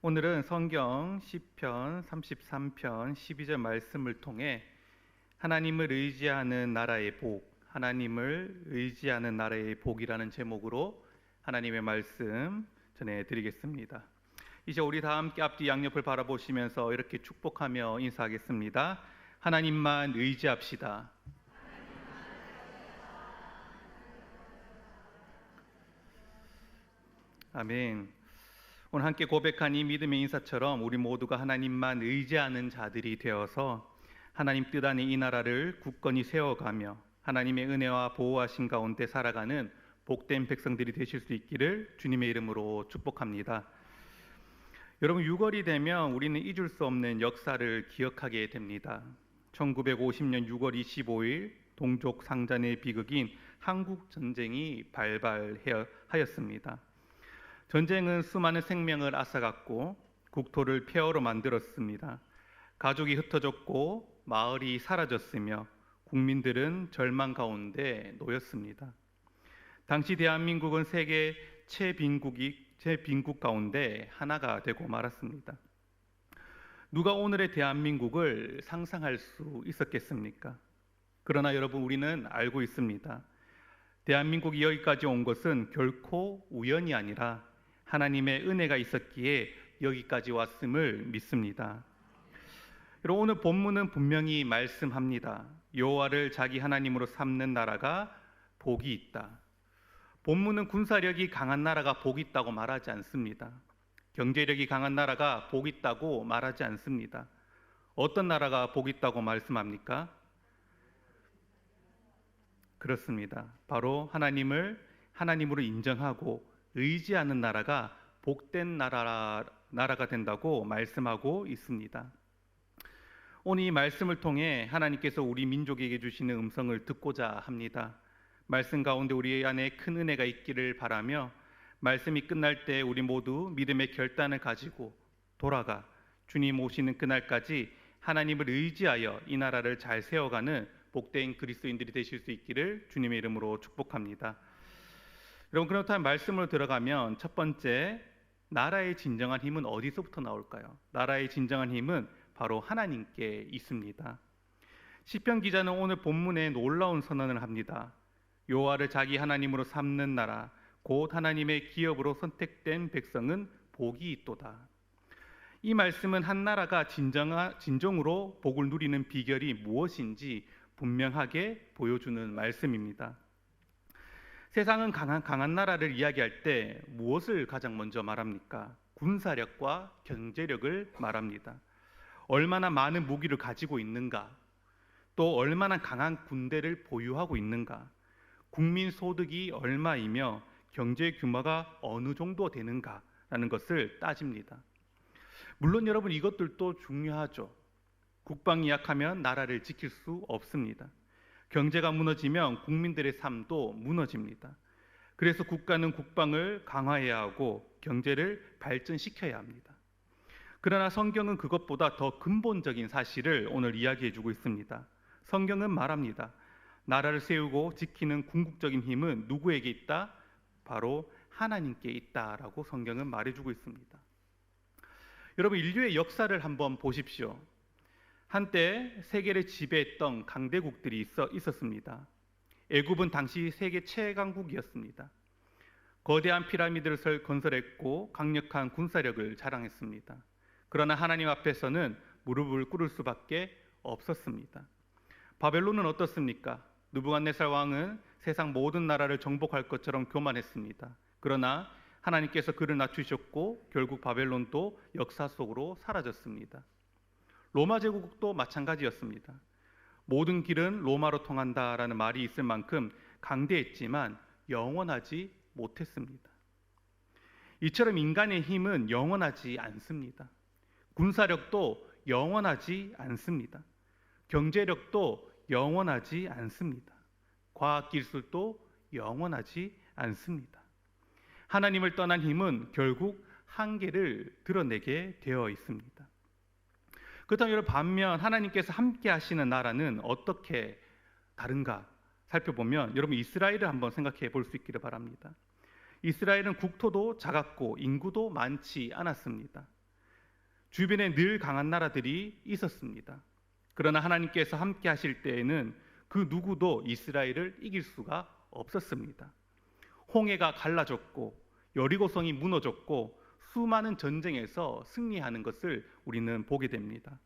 오늘은 성경 시편 33편 12절 말씀을 통해 하나님을 의지하는 나라의 복, 하나님을 의지하는 나라의 복이라는 제목으로 하나님의 말씀 전해드리겠습니다. 이제 우리 다 함께 앞뒤 양옆을 바라보시면서 이렇게 축복하며 인사하겠습니다. 하나님만 의지합시다. 아멘. 오늘 함께 고백한 이 믿음의 인사처럼 우리 모두가 하나님만 의지하는 자들이 되어서 하나님 뜻 안에 이 나라를 굳건히 세워가며 하나님의 은혜와 보호하신 가운데 살아가는 복된 백성들이 되실 수 있기를 주님의 이름으로 축복합니다. 여러분, 6월이 되면 우리는 잊을 수 없는 역사를 기억하게 됩니다. 1950년 6월 25일 동족 상잔의 비극인 한국전쟁이 발발하였습니다. 전쟁은 수많은 생명을 앗아갔고 국토를 폐허로 만들었습니다. 가족이 흩어졌고 마을이 사라졌으며 국민들은 절망 가운데 놓였습니다. 당시 대한민국은 세계 최빈국 가운데 하나가 되고 말았습니다. 누가 오늘의 대한민국을 상상할 수 있었겠습니까? 그러나 여러분, 우리는 알고 있습니다. 대한민국이 여기까지 온 것은 결코 우연이 아니라 하나님의 은혜가 있었기에 여기까지 왔음을 믿습니다. 여러분, 오늘 본문은 분명히 말씀합니다. 여호와를 자기 하나님으로 삼는 나라가 복이 있다. 본문은 군사력이 강한 나라가 복이 있다고 말하지 않습니다. 경제력이 강한 나라가 복이 있다고 말하지 않습니다. 어떤 나라가 복이 있다고 말씀합니까? 그렇습니다. 바로 하나님을 하나님으로 인정하고 의지하는 나라가 복된 나라가 된다고 말씀하고 있습니다. 오늘 이 말씀을 통해 하나님께서 우리 민족에게 주시는 음성을 듣고자 합니다. 말씀 가운데 우리 안에 큰 은혜가 있기를 바라며 말씀이 끝날 때 우리 모두 믿음의 결단을 가지고 돌아가 주님 오시는 그날까지 하나님을 의지하여 이 나라를 잘 세워가는 복된 그리스도인들이 되실 수 있기를 주님의 이름으로 축복합니다. 여러분, 그렇다면 말씀으로 들어가면 첫 번째, 나라의 진정한 힘은 어디서부터 나올까요? 나라의 진정한 힘은 바로 하나님께 있습니다. 시편 기자는 오늘 본문에 놀라운 선언을 합니다. 여호와를 자기 하나님으로 삼는 나라, 곧 하나님의 기업으로 선택된 백성은 복이 있도다. 이 말씀은 한 나라가 진정으로 복을 누리는 비결이 무엇인지 분명하게 보여주는 말씀입니다. 세상은 강한 나라를 이야기할 때 무엇을 가장 먼저 말합니까? 군사력과 경제력을 말합니다. 얼마나 많은 무기를 가지고 있는가, 또 얼마나 강한 군대를 보유하고 있는가, 국민 소득이 얼마이며 경제 규모가 어느 정도 되는가라는 것을 따집니다. 물론 여러분, 이것들도 중요하죠. 국방이 약하면 나라를 지킬 수 없습니다. 경제가 무너지면 국민들의 삶도 무너집니다. 그래서 국가는 국방을 강화해야 하고 경제를 발전시켜야 합니다. 그러나 성경은 그것보다 더 근본적인 사실을 오늘 이야기해 주고 있습니다. 성경은 말합니다. 나라를 세우고 지키는 궁극적인 힘은 누구에게 있다? 바로 하나님께 있다라고 성경은 말해주고 있습니다. 여러분, 인류의 역사를 한번 보십시오. 한때 세계를 지배했던 강대국들이 있었습니다. 애굽은 당시 세계 최강국이었습니다. 거대한 피라미드를 건설했고 강력한 군사력을 자랑했습니다. 그러나 하나님 앞에서는 무릎을 꿇을 수밖에 없었습니다. 바벨론은 어떻습니까? 느부갓네살 왕은 세상 모든 나라를 정복할 것처럼 교만했습니다. 그러나 하나님께서 그를 낮추셨고 결국 바벨론도 역사 속으로 사라졌습니다. 로마 제국도 마찬가지였습니다. 모든 길은 로마로 통한다라는 말이 있을 만큼 강대했지만 영원하지 못했습니다. 이처럼 인간의 힘은 영원하지 않습니다. 군사력도 영원하지 않습니다. 경제력도 영원하지 않습니다. 과학기술도 영원하지 않습니다. 하나님을 떠난 힘은 결국 한계를 드러내게 되어 있습니다. 그렇다면 여러분, 반면 하나님께서 함께 하시는 나라는 어떻게 다른가 살펴보면 여러분, 이스라엘을 한번 생각해 볼 수 있기를 바랍니다. 이스라엘은 국토도 작았고 인구도 많지 않았습니다. 주변에 늘 강한 나라들이 있었습니다. 그러나 하나님께서 함께 하실 때에는 그 누구도 이스라엘을 이길 수가 없었습니다. 홍해가 갈라졌고 여리고성이 무너졌고 수많은 전쟁에서 승리하는 것을 우리는 보게 됩니다.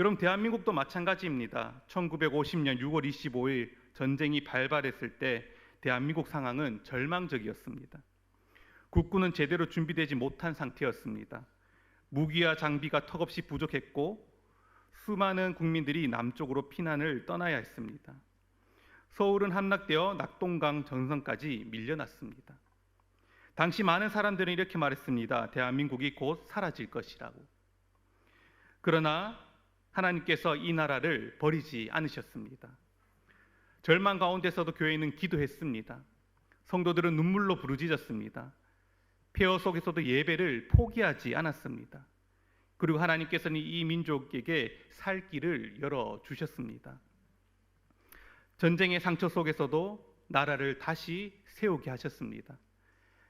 여러분, 대한민국도 마찬가지입니다. 1950년 6월 25일 전쟁이 발발했을 때 대한민국 상황은 절망적이었습니다. 국군은 제대로 준비되지 못한 상태였습니다. 무기와 장비가 턱없이 부족했고 수많은 국민들이 남쪽으로 피난을 떠나야 했습니다. 서울은 함락되어 낙동강 전선까지 밀려났습니다. 당시 많은 사람들은 이렇게 말했습니다. 대한민국이 곧 사라질 것이라고. 그러나 하나님께서 이 나라를 버리지 않으셨습니다. 절망 가운데서도 교회는 기도했습니다. 성도들은 눈물로 부르짖었습니다. 폐허 속에서도 예배를 포기하지 않았습니다. 그리고 하나님께서는 이 민족에게 살 길을 열어주셨습니다. 전쟁의 상처 속에서도 나라를 다시 세우게 하셨습니다.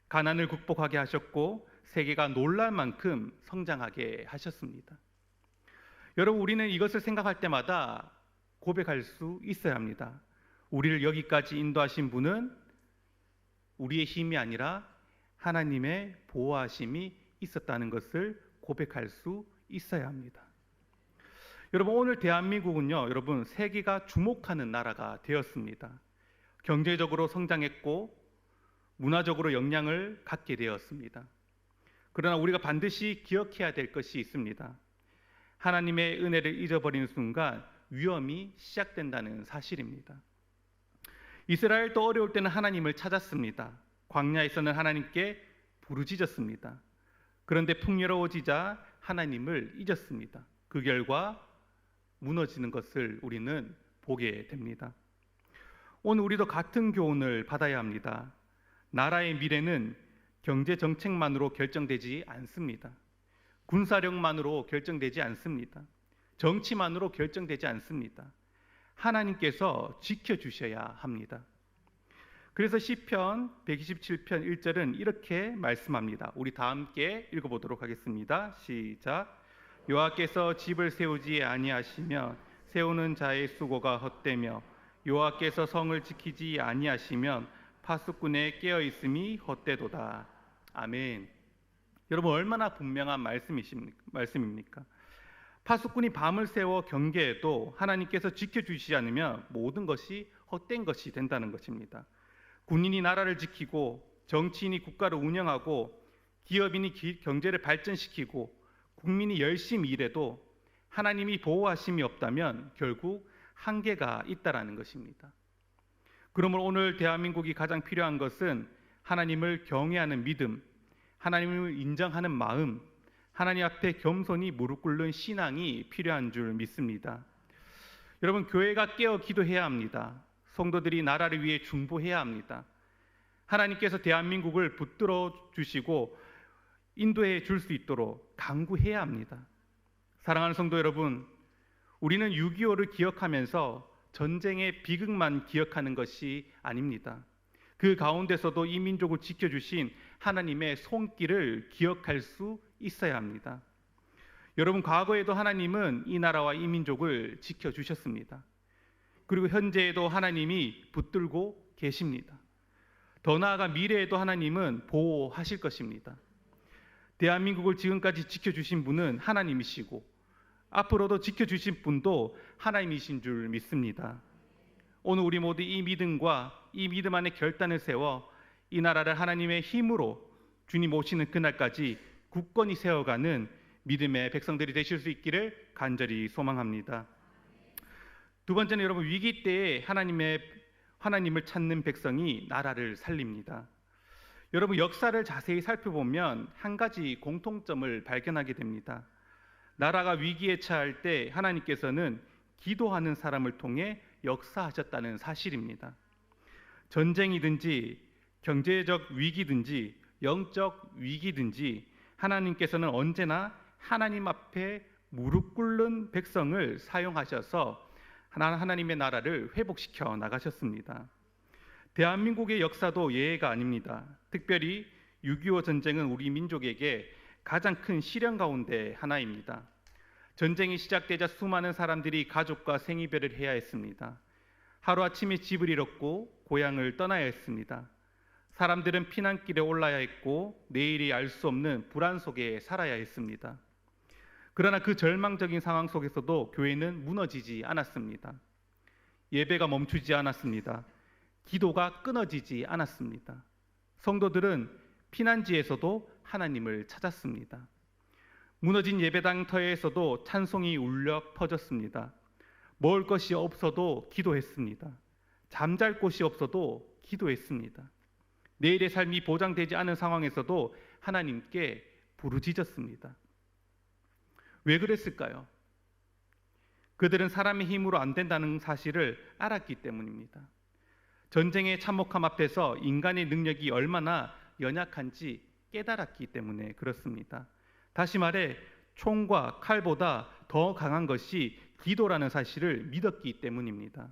가난을 극복하게 하셨고 세계가 놀랄 만큼 성장하게 하셨습니다. 여러분, 우리는 이것을 생각할 때마다 고백할 수 있어야 합니다. 우리를 여기까지 인도하신 분은 우리의 힘이 아니라 하나님의 보호하심이 있었다는 것을 고백할 수 있어야 합니다. 여러분, 오늘 대한민국은요, 여러분, 세계가 주목하는 나라가 되었습니다. 경제적으로 성장했고 문화적으로 역량을 갖게 되었습니다. 그러나 우리가 반드시 기억해야 될 것이 있습니다. 하나님의 은혜를 잊어버리는 순간 위험이 시작된다는 사실입니다. 이스라엘도 어려울 때는 하나님을 찾았습니다. 광야에서는 하나님께 부르짖었습니다. 그런데 풍요로워지자 하나님을 잊었습니다. 그 결과 무너지는 것을 우리는 보게 됩니다. 오늘 우리도 같은 교훈을 받아야 합니다. 나라의 미래는 경제 정책만으로 결정되지 않습니다. 군사력만으로 결정되지 않습니다. 정치만으로 결정되지 않습니다. 하나님께서 지켜주셔야 합니다. 그래서 시편 127편 1절은 이렇게 말씀합니다. 우리 다 함께 읽어보도록 하겠습니다. 시작. 여호와께서 집을 세우지 아니하시며 세우는 자의 수고가 헛되며 여호와께서 성을 지키지 아니하시면 파수꾼의 깨어있음이 헛되도다. 아멘. 여러분, 얼마나 분명한 말씀입니까? 파수꾼이 밤을 새워 경계해도 하나님께서 지켜주시지 않으면 모든 것이 헛된 것이 된다는 것입니다. 군인이 나라를 지키고 정치인이 국가를 운영하고 기업인이 경제를 발전시키고 국민이 열심히 일해도 하나님이 보호하심이 없다면 결국 한계가 있다라는 것입니다. 그러므로 오늘 대한민국이 가장 필요한 것은 하나님을 경외하는 믿음, 하나님을 인정하는 마음, 하나님 앞에 겸손히 무릎 꿇는 신앙이 필요한 줄 믿습니다. 여러분, 교회가 깨어 기도해야 합니다. 성도들이 나라를 위해 중보해야 합니다. 하나님께서 대한민국을 붙들어 주시고 인도해 줄 수 있도록 강구해야 합니다. 사랑하는 성도 여러분, 우리는 6.25를 기억하면서 전쟁의 비극만 기억하는 것이 아닙니다. 그 가운데서도 이 민족을 지켜주신 하나님의 손길을 기억할 수 있어야 합니다. 여러분, 과거에도 하나님은 이 나라와 이 민족을 지켜주셨습니다. 그리고 현재에도 하나님이 붙들고 계십니다. 더 나아가 미래에도 하나님은 보호하실 것입니다. 대한민국을 지금까지 지켜주신 분은 하나님이시고 앞으로도 지켜주신 분도 하나님이신 줄 믿습니다. 오늘 우리 모두 이 믿음과 이 믿음 안에 결단을 세워 이 나라를 하나님의 힘으로 주님 오시는 그날까지 굳건히 세워가는 믿음의 백성들이 되실 수 있기를 간절히 소망합니다. 두 번째는 여러분, 위기 때에 하나님을 찾는 백성이 나라를 살립니다. 여러분, 역사를 자세히 살펴보면 한 가지 공통점을 발견하게 됩니다. 나라가 위기에 처할 때 하나님께서는 기도하는 사람을 통해 역사하셨다는 사실입니다. 전쟁이든지 경제적 위기든지 영적 위기든지 하나님께서는 언제나 하나님 앞에 무릎 꿇는 백성을 사용하셔서 하나님의 나라를 회복시켜 나가셨습니다. 대한민국의 역사도 예외가 아닙니다. 특별히 6.25 전쟁은 우리 민족에게 가장 큰 시련 가운데 하나입니다. 전쟁이 시작되자 수많은 사람들이 가족과 생이별을 해야 했습니다. 하루아침에 집을 잃었고 고향을 떠나야 했습니다. 사람들은 피난길에 올라야 했고 내일이 알 수 없는 불안 속에 살아야 했습니다. 그러나 그 절망적인 상황 속에서도 교회는 무너지지 않았습니다. 예배가 멈추지 않았습니다. 기도가 끊어지지 않았습니다. 성도들은 피난지에서도 하나님을 찾았습니다. 무너진 예배당 터에서도 찬송이 울려 퍼졌습니다. 먹을 것이 없어도 기도했습니다. 잠잘 곳이 없어도 기도했습니다. 내일의 삶이 보장되지 않은 상황에서도 하나님께 부르짖었습니다. 왜 그랬을까요? 그들은 사람의 힘으로 안 된다는 사실을 알았기 때문입니다. 전쟁의 참혹함 앞에서 인간의 능력이 얼마나 연약한지 깨달았기 때문에 그렇습니다. 다시 말해 총과 칼보다 더 강한 것이 기도라는 사실을 믿었기 때문입니다.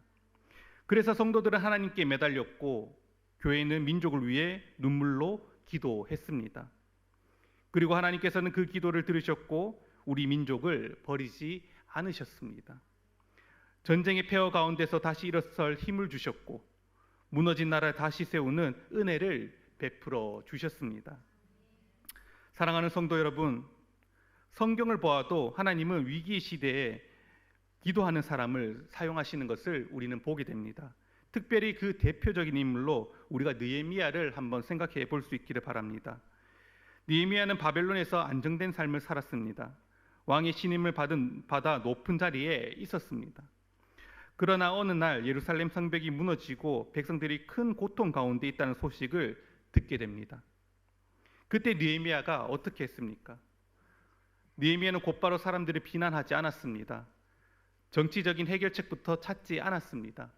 그래서 성도들은 하나님께 매달렸고 교회는 민족을 위해 눈물로 기도했습니다. 그리고 하나님께서는 그 기도를 들으셨고 우리 민족을 버리지 않으셨습니다. 전쟁의 폐허 가운데서 다시 일어설 힘을 주셨고 무너진 나라를 다시 세우는 은혜를 베풀어 주셨습니다. 사랑하는 성도 여러분, 성경을 보아도 하나님은 위기 시대에 기도하는 사람을 사용하시는 것을 우리는 보게 됩니다. 특별히 그 대표적인 인물로 우리가 느헤미야를 한번 생각해 볼 수 있기를 바랍니다. 느헤미야는 바벨론에서 안정된 삶을 살았습니다. 왕의 신임을 받아 높은 자리에 있었습니다. 그러나 어느 날 예루살렘 성벽이 무너지고 백성들이 큰 고통 가운데 있다는 소식을 듣게 됩니다. 그때 느헤미야가 어떻게 했습니까? 느헤미야는 곧바로 사람들을 비난하지 않았습니다. 정치적인 해결책부터 찾지 않았습니다.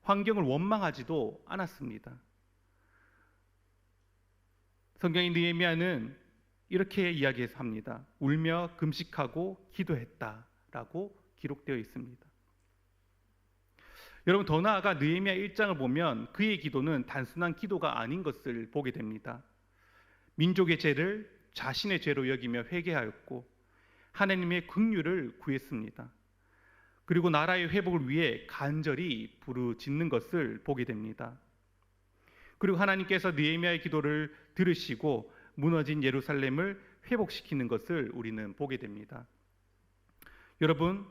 환경을 원망하지도 않았습니다. 성경의 느헤미야는 이렇게 이야기합니다. 울며 금식하고 기도했다라고 기록되어 있습니다. 여러분, 더 나아가 느헤미야 1장을 보면 그의 기도는 단순한 기도가 아닌 것을 보게 됩니다. 민족의 죄를 자신의 죄로 여기며 회개하였고 하나님의 긍휼을 구했습니다. 그리고 나라의 회복을 위해 간절히 부르짖는 것을 보게 됩니다. 그리고 하나님께서 느헤미야의 기도를 들으시고 무너진 예루살렘을 회복시키는 것을 우리는 보게 됩니다. 여러분,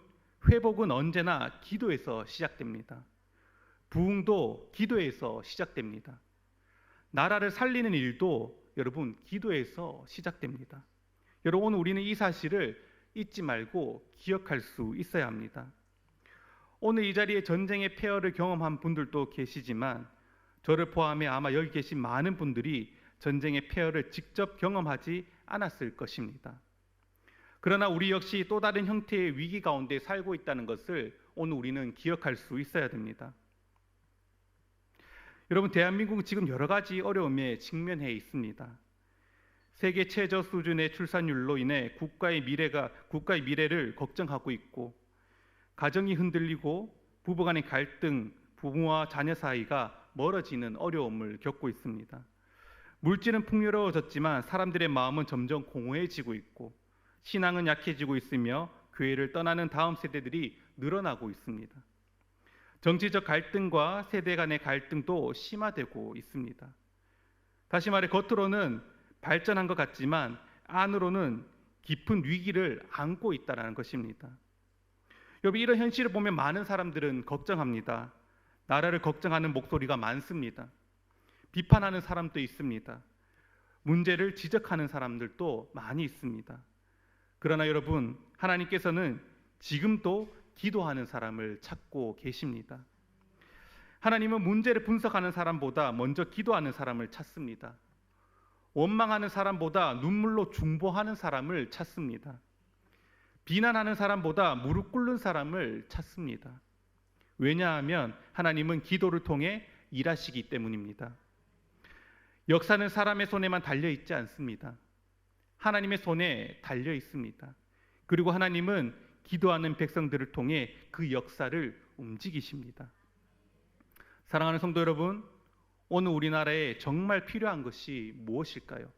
회복은 언제나 기도에서 시작됩니다. 부흥도 기도에서 시작됩니다. 나라를 살리는 일도 여러분 기도에서 시작됩니다. 여러분, 오늘 우리는 이 사실을 잊지 말고 기억할 수 있어야 합니다. 오늘 이 자리에 전쟁의 폐허를 경험한 분들도 계시지만 저를 포함해 아마 여기 계신 많은 분들이 전쟁의 폐허를 직접 경험하지 않았을 것입니다. 그러나 우리 역시 또 다른 형태의 위기 가운데 살고 있다는 것을 오늘 우리는 기억할 수 있어야 됩니다. 여러분, 대한민국은 지금 여러 가지 어려움에 직면해 있습니다. 세계 최저 수준의 출산율로 인해 국가의 미래를 걱정하고 있고, 가정이 흔들리고 부부 간의 갈등, 부모와 자녀 사이가 멀어지는 어려움을 겪고 있습니다. 물질은 풍요로워졌지만 사람들의 마음은 점점 공허해지고 있고, 신앙은 약해지고 있으며 교회를 떠나는 다음 세대들이 늘어나고 있습니다. 정치적 갈등과 세대 간의 갈등도 심화되고 있습니다. 다시 말해 겉으로는 발전한 것 같지만 안으로는 깊은 위기를 안고 있다는 것입니다. 여러분, 이런 현실을 보면 많은 사람들은 걱정합니다. 나라를 걱정하는 목소리가 많습니다. 비판하는 사람도 있습니다. 문제를 지적하는 사람들도 많이 있습니다. 그러나 여러분, 하나님께서는 지금도 기도하는 사람을 찾고 계십니다. 하나님은 문제를 분석하는 사람보다 먼저 기도하는 사람을 찾습니다. 원망하는 사람보다 눈물로 중보하는 사람을 찾습니다. 비난하는 사람보다 무릎 꿇는 사람을 찾습니다. 왜냐하면 하나님은 기도를 통해 일하시기 때문입니다. 역사는 사람의 손에만 달려 있지 않습니다. 하나님의 손에 달려 있습니다. 그리고 하나님은 기도하는 백성들을 통해 그 역사를 움직이십니다. 사랑하는 성도 여러분, 오늘 우리나라에 정말 필요한 것이 무엇일까요?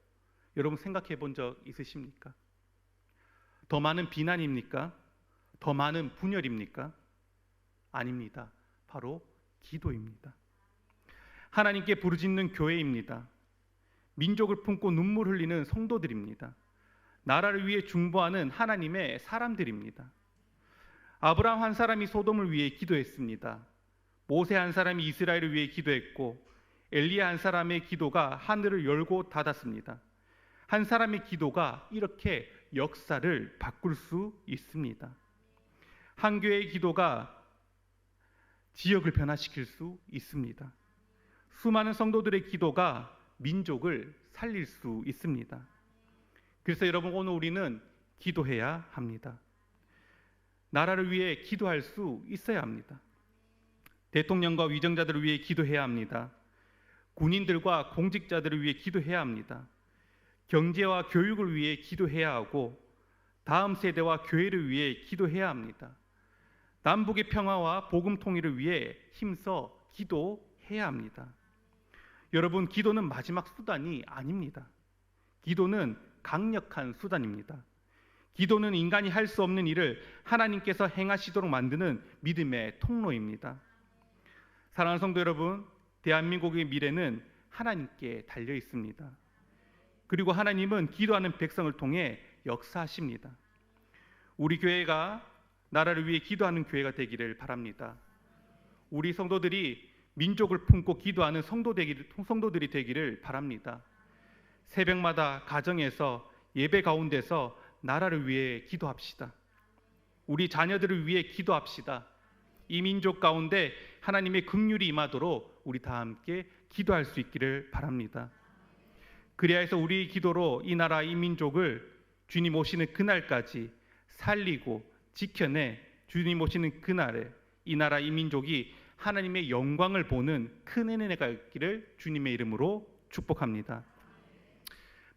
여러분 생각해 본 적 있으십니까? 더 많은 비난입니까? 더 많은 분열입니까? 아닙니다. 바로 기도입니다. 하나님께 부르짖는 교회입니다. 민족을 품고 눈물 흘리는 성도들입니다. 나라를 위해 중보하는 하나님의 사람들입니다. 아브라함 한 사람이 소돔을 위해 기도했습니다. 모세 한 사람이 이스라엘을 위해 기도했고 엘리야 한 사람의 기도가 하늘을 열고 닫았습니다. 한 사람의 기도가 이렇게 역사를 바꿀 수 있습니다. 한 교회의 기도가 지역을 변화시킬 수 있습니다. 수많은 성도들의 기도가 민족을 살릴 수 있습니다. 그래서 여러분, 오늘 우리는 기도해야 합니다. 나라를 위해 기도할 수 있어야 합니다. 대통령과 위정자들을 위해 기도해야 합니다. 군인들과 공직자들을 위해 기도해야 합니다. 경제와 교육을 위해 기도해야 하고 다음 세대와 교회를 위해 기도해야 합니다. 남북의 평화와 복음 통일을 위해 힘써 기도해야 합니다. 여러분, 기도는 마지막 수단이 아닙니다. 기도는 강력한 수단입니다. 기도는 인간이 할 수 없는 일을 하나님께서 행하시도록 만드는 믿음의 통로입니다. 사랑하는 성도 여러분, 대한민국의 미래는 하나님께 달려 있습니다. 그리고 하나님은 기도하는 백성을 통해 역사하십니다. 우리 교회가 나라를 위해 기도하는 교회가 되기를 바랍니다. 우리 성도들이 민족을 품고 기도하는 성도들이 되기를 바랍니다. 새벽마다 가정에서 예배 가운데서 나라를 위해 기도합시다. 우리 자녀들을 위해 기도합시다. 이 민족 가운데 하나님의 긍휼이 임하도록 우리 다 함께 기도할 수 있기를 바랍니다. 그래야 해서 우리의 기도로 이 나라 이 민족을 주님 오시는 그날까지 살리고 지켜내 주님 오시는 그날에 이 나라 이 민족이 하나님의 영광을 보는 큰 은혜가 있기를 주님의 이름으로 축복합니다.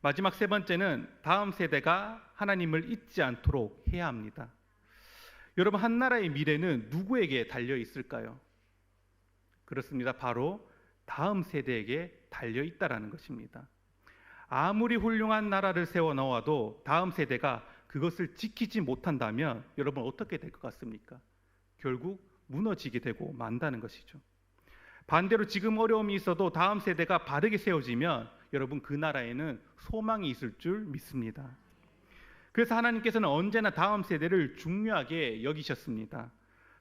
마지막 세 번째는 다음 세대가 하나님을 잊지 않도록 해야 합니다. 여러분, 한 나라의 미래는 누구에게 달려 있을까요? 그렇습니다. 바로 다음 세대에게 달려 있다라는 것입니다. 아무리 훌륭한 나라를 세워 놓아도 다음 세대가 그것을 지키지 못한다면 여러분 어떻게 될 것 같습니까? 결국 무너지게 되고 만다는 것이죠. 반대로 지금 어려움이 있어도 다음 세대가 바르게 세워지면 여러분 그 나라에는 소망이 있을 줄 믿습니다. 그래서 하나님께서는 언제나 다음 세대를 중요하게 여기셨습니다.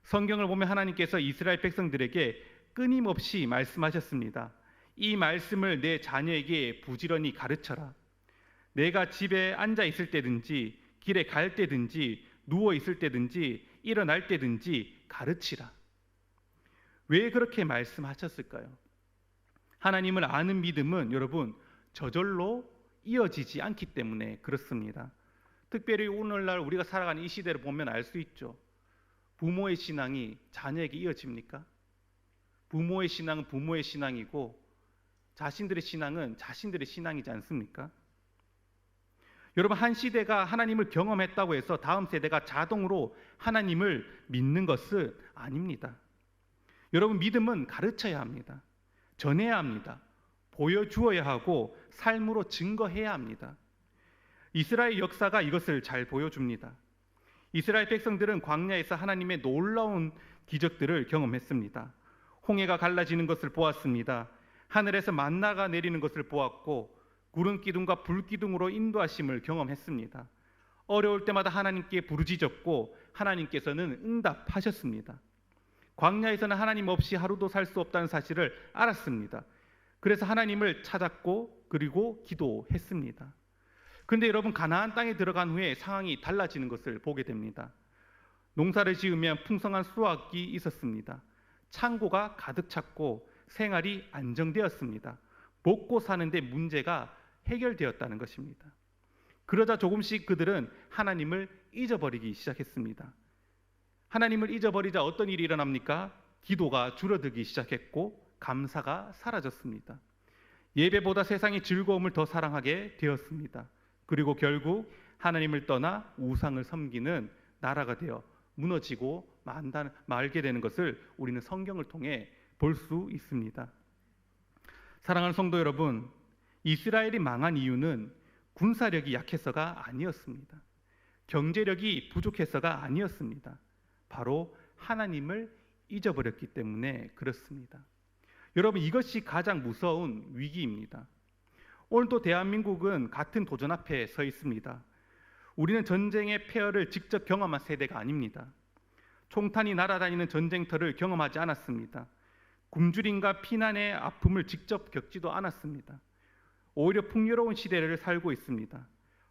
성경을 보면 하나님께서 이스라엘 백성들에게 끊임없이 말씀하셨습니다. 이 말씀을 내 자녀에게 부지런히 가르쳐라. 내가 집에 앉아 있을 때든지 길에 갈 때든지 누워 있을 때든지 일어날 때든지 가르치라. 왜 그렇게 말씀하셨을까요? 하나님을 아는 믿음은 여러분 저절로 이어지지 않기 때문에 그렇습니다. 특별히 오늘날 우리가 살아가는 이 시대를 보면 알 수 있죠. 부모의 신앙이 자녀에게 이어집니까? 부모의 신앙은 부모의 신앙이고 자신들의 신앙은 자신들의 신앙이지 않습니까? 여러분, 한 시대가 하나님을 경험했다고 해서 다음 세대가 자동으로 하나님을 믿는 것은 아닙니다. 여러분, 믿음은 가르쳐야 합니다. 전해야 합니다. 보여주어야 하고 삶으로 증거해야 합니다. 이스라엘 역사가 이것을 잘 보여줍니다. 이스라엘 백성들은 광야에서 하나님의 놀라운 기적들을 경험했습니다. 홍해가 갈라지는 것을 보았습니다. 하늘에서 만나가 내리는 것을 보았고 구름 기둥과 불 기둥으로 인도하심을 경험했습니다. 어려울 때마다 하나님께 부르짖었고 하나님께서는 응답하셨습니다. 광야에서는 하나님 없이 하루도 살 수 없다는 사실을 알았습니다. 그래서 하나님을 찾았고 그리고 기도했습니다. 그런데 여러분, 가나안 땅에 들어간 후에 상황이 달라지는 것을 보게 됩니다. 농사를 지으면 풍성한 수확이 있었습니다. 창고가 가득 찼고 생활이 안정되었습니다. 먹고 사는데 문제가 해결되었다는 것입니다. 그러자 조금씩 그들은 하나님을 잊어버리기 시작했습니다. 하나님을 잊어버리자 어떤 일이 일어납니까? 기도가 줄어들기 시작했고 감사가 사라졌습니다. 예배보다 세상의 즐거움을 더 사랑하게 되었습니다. 그리고 결국 하나님을 떠나 우상을 섬기는 나라가 되어 무너지고 말게 되는 것을 우리는 성경을 통해 볼 수 있습니다. 사랑하는 성도 여러분, 이스라엘이 망한 이유는 군사력이 약해서가 아니었습니다. 경제력이 부족해서가 아니었습니다. 바로 하나님을 잊어버렸기 때문에 그렇습니다. 여러분, 이것이 가장 무서운 위기입니다. 오늘도 대한민국은 같은 도전 앞에 서 있습니다. 우리는 전쟁의 폐허를 직접 경험한 세대가 아닙니다. 총탄이 날아다니는 전쟁터를 경험하지 않았습니다. 굶주림과 피난의 아픔을 직접 겪지도 않았습니다. 오히려 풍요로운 시대를 살고 있습니다.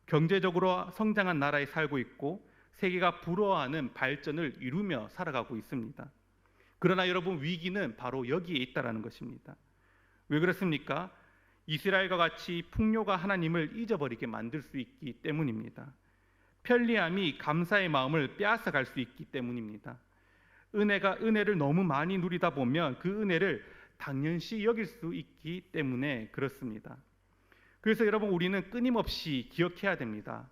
경제적으로 성장한 나라에 살고 있고 세계가 부러워하는 발전을 이루며 살아가고 있습니다. 그러나 여러분, 위기는 바로 여기에 있다는 것입니다. 왜 그렇습니까? 이스라엘과 같이 풍요가 하나님을 잊어버리게 만들 수 있기 때문입니다. 편리함이 감사의 마음을 빼앗아갈 수 있기 때문입니다. 은혜를 너무 많이 누리다 보면 그 은혜를 당연시 여길 수 있기 때문에 그렇습니다. 그래서 여러분, 우리는 끊임없이 기억해야 됩니다.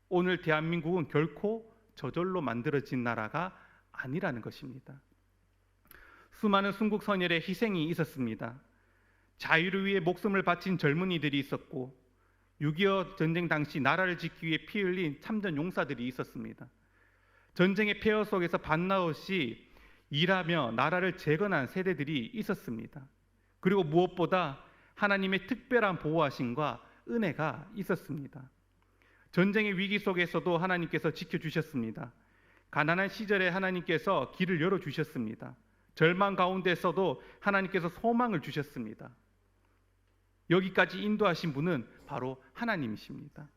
오늘 대한민국은 결코 저절로 만들어진 나라가 아니라는 것입니다. 수많은 순국 선열의 희생이 있었습니다. 자유를 위해 목숨을 바친 젊은이들이 있었고 6.25 전쟁 당시 나라를 지키기 위해 피 흘린 참전 용사들이 있었습니다. 전쟁의 폐허 속에서 밤낮없이 일하며 나라를 재건한 세대들이 있었습니다. 그리고 무엇보다 하나님의 특별한 보호하심과 은혜가 있었습니다. 전쟁의 위기 속에서도 하나님께서 지켜주셨습니다. 가난한 시절에 하나님께서 길을 열어주셨습니다. 절망 가운데서도 하나님께서 소망을 주셨습니다. 여기까지 인도하신 분은 바로 하나님이십니다.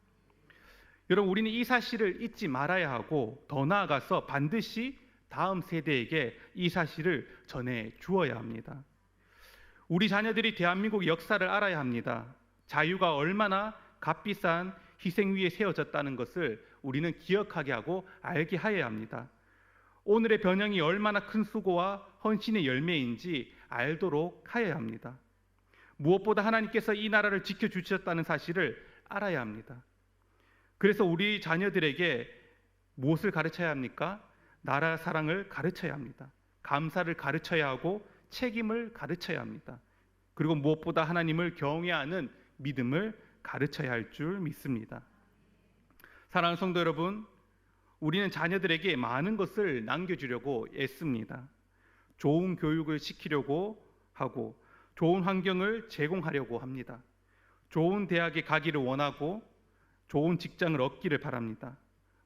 여러분, 우리는 이 사실을 잊지 말아야 하고 더 나아가서 반드시 다음 세대에게 이 사실을 전해 주어야 합니다. 우리 자녀들이 대한민국 역사를 알아야 합니다. 자유가 얼마나 값비싼 희생 위에 세워졌다는 것을 우리는 기억하게 하고 알게 하여야 합니다. 오늘의 변형이 얼마나 큰 수고와 헌신의 열매인지 알도록 하여야 합니다. 무엇보다 하나님께서 이 나라를 지켜주셨다는 사실을 알아야 합니다. 그래서 우리 자녀들에게 무엇을 가르쳐야 합니까? 나라 사랑을 가르쳐야 합니다. 감사를 가르쳐야 하고 책임을 가르쳐야 합니다. 그리고 무엇보다 하나님을 경외하는 믿음을 가르쳐야 할 줄 믿습니다. 사랑하는 성도 여러분, 우리는 자녀들에게 많은 것을 남겨주려고 애씁니다. 좋은 교육을 시키려고 하고 좋은 환경을 제공하려고 합니다. 좋은 대학에 가기를 원하고 좋은 직장을 얻기를 바랍니다.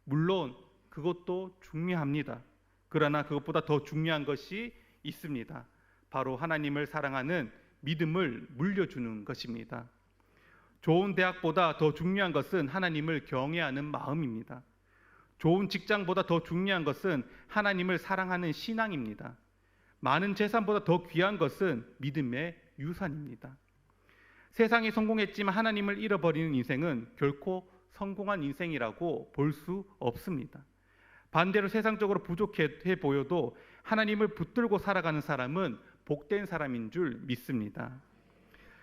물론 그것도 중요합니다. 그러나 그것보다 더 중요한 것이 있습니다. 바로 하나님을 사랑하는 믿음을 물려주는 것입니다. 좋은 대학보다 더 중요한 것은 하나님을 경외하는 마음입니다. 좋은 직장보다 더 중요한 것은 하나님을 사랑하는 신앙입니다. 많은 재산보다 더 귀한 것은 믿음의 유산입니다. 세상에 성공했지만 하나님을 잃어버리는 인생은 결코 성공한 인생이라고 볼 수 없습니다. 반대로 세상적으로 부족해 보여도 하나님을 붙들고 살아가는 사람은 복된 사람인 줄 믿습니다.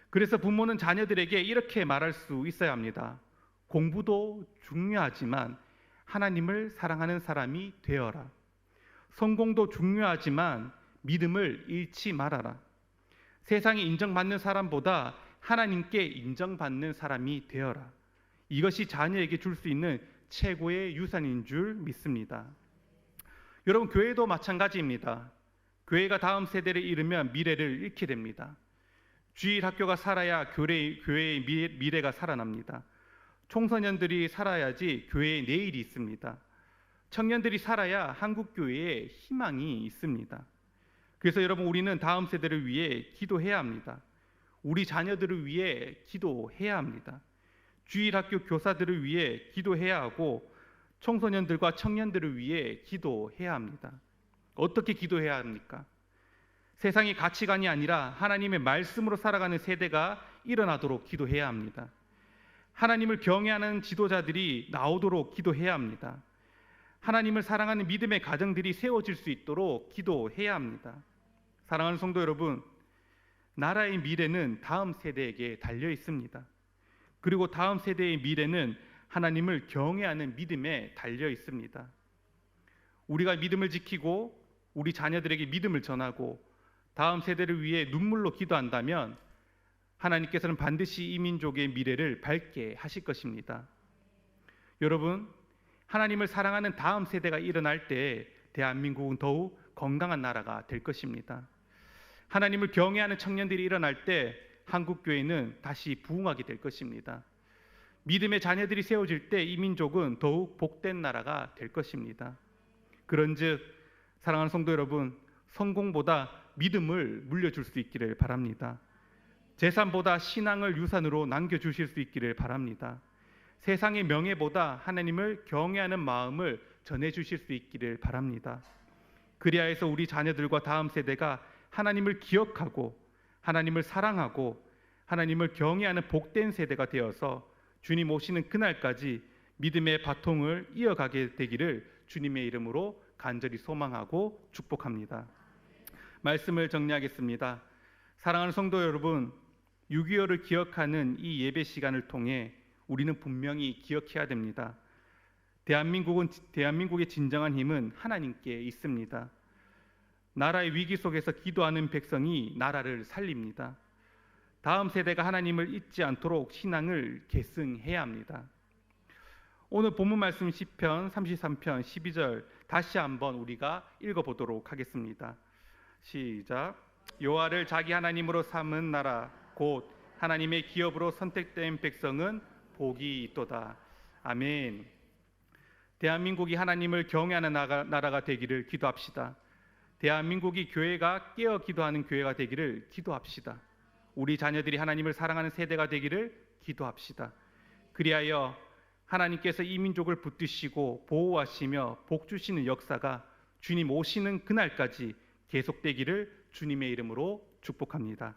그래서 부모는 자녀들에게 이렇게 말할 수 있어야 합니다. 공부도 중요하지만 하나님을 사랑하는 사람이 되어라. 성공도 중요하지만 믿음을 잃지 말아라. 세상에 인정받는 사람보다 하나님께 인정받는 사람이 되어라. 이것이 자녀에게 줄 수 있는 최고의 유산인 줄 믿습니다. 여러분, 교회도 마찬가지입니다. 교회가 다음 세대를 잃으면 미래를 잃게 됩니다. 주일 학교가 살아야 교회의 미래가 살아납니다. 청소년들이 살아야지 교회의 내일이 있습니다. 청년들이 살아야 한국교회에 희망이 있습니다. 그래서 여러분, 우리는 다음 세대를 위해 기도해야 합니다. 우리 자녀들을 위해 기도해야 합니다. 주일학교 교사들을 위해 기도해야 하고 청소년들과 청년들을 위해 기도해야 합니다. 어떻게 기도해야 합니까? 세상의 가치관이 아니라 하나님의 말씀으로 살아가는 세대가 일어나도록 기도해야 합니다. 하나님을 경외하는 지도자들이 나오도록 기도해야 합니다. 하나님을 사랑하는 믿음의 가정들이 세워질 수 있도록 기도해야 합니다. 사랑하는 성도 여러분, 나라의 미래는 다음 세대에게 달려 있습니다. 그리고 다음 세대의 미래는 하나님을 경외하는 믿음에 달려 있습니다. 우리가 믿음을 지키고 우리 자녀들에게 믿음을 전하고 다음 세대를 위해 눈물로 기도한다면 하나님께서는 반드시 이 민족의 미래를 밝게 하실 것입니다. 여러분, 하나님을 사랑하는 다음 세대가 일어날 때 대한민국은 더욱 건강한 나라가 될 것입니다. 하나님을 경외하는 청년들이 일어날 때 한국교회는 다시 부흥하게 될 것입니다. 믿음의 자녀들이 세워질 때 이 민족은 더욱 복된 나라가 될 것입니다. 그런즉 사랑하는 성도 여러분, 성공보다 믿음을 물려줄 수 있기를 바랍니다. 재산보다 신앙을 유산으로 남겨주실 수 있기를 바랍니다. 세상의 명예보다 하나님을 경외하는 마음을 전해주실 수 있기를 바랍니다. 그리하여서 우리 자녀들과 다음 세대가 하나님을 기억하고 하나님을 사랑하고 하나님을 경외하는 복된 세대가 되어서 주님 오시는 그날까지 믿음의 바통을 이어가게 되기를 주님의 이름으로 간절히 소망하고 축복합니다. 말씀을 정리하겠습니다. 사랑하는 성도 여러분, 6.25를 기억하는 이 예배 시간을 통해 우리는 분명히 기억해야 됩니다. 대한민국의 진정한 힘은 하나님께 있습니다. 나라의 위기 속에서 기도하는 백성이 나라를 살립니다. 다음 세대가 하나님을 잊지 않도록 신앙을 계승해야 합니다. 오늘 본문 말씀 시편 33편 12절 다시 한번 우리가 읽어보도록 하겠습니다. 시작. 여호와를 자기 하나님으로 삼은 나라 곧 하나님의 기업으로 선택된 백성은 복이 있도다. 아멘. 대한민국이 하나님을 경외하는 나라가 되기를 기도합시다. 대한민국이 교회가 깨어 기도하는 교회가 되기를 기도합시다. 우리 자녀들이 하나님을 사랑하는 세대가 되기를 기도합시다. 그리하여 하나님께서 이 민족을 붙드시고 보호하시며 복 주시는 역사가 주님 오시는 그날까지 계속되기를 주님의 이름으로 축복합니다.